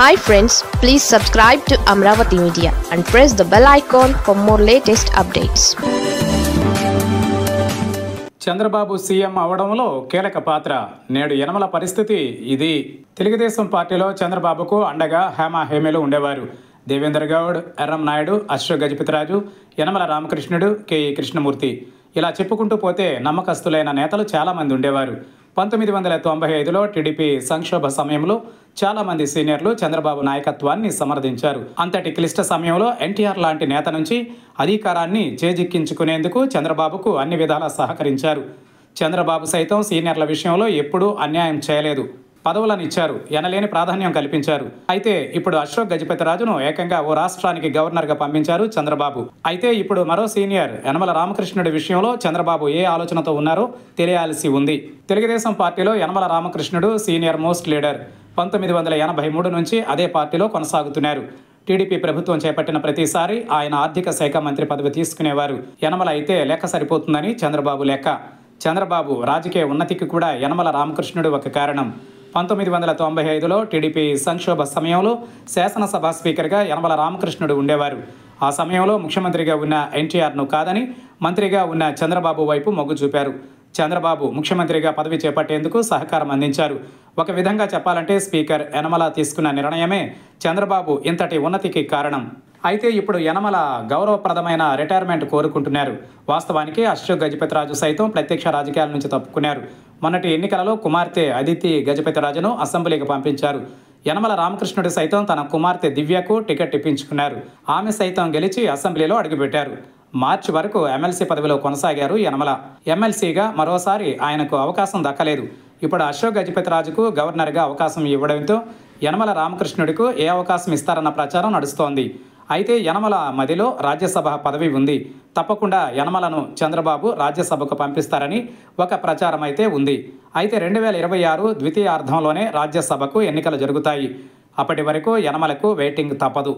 Hi friends, please subscribe to Amravati Media and press the bell icon for more latest updates. Chandrababu CM అవడంలో కీలక పాత్ర. నేడు యనమల పరిస్థితి ఇది. తెలుగుదేశం పార్టీలో చంద్రబాబుకు అండగా హేమలు ఉండేవారు. దేవేంద్ర గౌడ్, ఎర్రం నాయుడు, అశ్వ గజపతిరాజు, యనమల రామకృష్ణుడు, కెఈ కృష్ణమూర్తి, ఇలా చెప్పుకుంటూ పోతే నమ్మకస్తులైన నేతలు చాలామంది ఉండేవారు. 1995లో టీడీపీ సంక్షోభ సమయంలో చాలామంది సీనియర్లు చంద్రబాబు నాయకత్వాన్ని సమర్థించారు. అంతటి క్లిష్ట సమయంలో ఎన్టీఆర్ లాంటి నేత నుంచి అధికారాన్ని చేజిక్కించుకునేందుకు చంద్రబాబుకు అన్ని విధాలా సహకరించారు. చంద్రబాబు సైతం సీనియర్ల విషయంలో ఎప్పుడూ అన్యాయం చేయలేదు. పదవులను ఇచ్చారు, ఎనలేని ప్రాధాన్యం కల్పించారు. అయితే ఇప్పుడు అశోక్ గజపతిరాజును ఏకంగా ఓ రాష్ట్రానికి గవర్నర్గా పంపించారు చంద్రబాబు. అయితే ఇప్పుడు మరో సీనియర్ యనమల రామకృష్ణుడి విషయంలో చంద్రబాబు ఏ ఆలోచనతో ఉన్నారో తెలియాల్సి ఉంది. తెలుగుదేశం పార్టీలో Yanamala Ramakrishnudu senior most leader. 1983 నుంచి అదే పార్టీలో కొనసాగుతున్నారు. టీడీపీ ప్రభుత్వం చేపట్టిన ప్రతిసారి ఆయన ఆర్థిక శాఖ మంత్రి పదవి తీసుకునేవారు. యనమల అయితే లెక్క సరిపోతుందని చంద్రబాబు లెక్క. చంద్రబాబు రాజకీయ ఉన్నతికి కూడా యనమల రామకృష్ణుడు ఒక కారణం. 1995లో టీడీపీ సంక్షోభ సమయంలో శాసనసభ స్పీకర్గా యనమల రామకృష్ణుడు ఉండేవారు. ఆ సమయంలో ముఖ్యమంత్రిగా ఉన్న ఎన్టీఆర్ను కాదని మంత్రిగా ఉన్న చంద్రబాబు వైపు మొగ్గు చూపారు. చంద్రబాబు ముఖ్యమంత్రిగా పదవి చేపట్టేందుకు సహకారం అందించారు. ఒక విధంగా చెప్పాలంటే స్పీకర్ యనమల తీసుకున్న నిర్ణయమే చంద్రబాబు ఇంతటి ఉన్నతికి కారణం. అయితే ఇప్పుడు యనమల గౌరవప్రదమైన రిటైర్మెంట్ కోరుకుంటున్నారు. వాస్తవానికి అశోక్ గజపతిరాజు సైతం ప్రత్యక్ష రాజకీయాల నుంచి తప్పుకున్నారు. మొన్నటి ఎన్నికలలో కుమార్తె అదితి గజపతిరాజును అసెంబ్లీకి పంపించారు. యనమల రామకృష్ణుడు సైతం తన కుమార్తె దివ్యకు టికెట్ ఇప్పించుకున్నారు. ఆమె సైతం గెలిచి అసెంబ్లీలో అడుగుపెట్టారు. మార్చి వరకు ఎమ్మెల్సీ పదవిలో కొనసాగారు యనమల. ఎమ్మెల్సీగా మరోసారి ఆయనకు అవకాశం దక్కలేదు. ఇప్పుడు అశోక్ గజపతిరాజుకు గవర్నర్గా అవకాశం ఇవ్వడంతో యనమల రామకృష్ణుడికి ఏ అవకాశం ఇస్తారన్న ప్రచారం నడుస్తోంది. అయితే యనమల మదిలో రాజ్యసభ పదవి ఉంది. తప్పకుండా యనమలను చంద్రబాబు రాజ్యసభకు పంపిస్తారని ఒక ప్రచారం అయితే ఉంది. అయితే 2026 ద్వితీయార్థంలోనే రాజ్యసభకు ఎన్నికలు జరుగుతాయి. అప్పటి వరకు యనమలకు వెయిటింగ్ తప్పదు.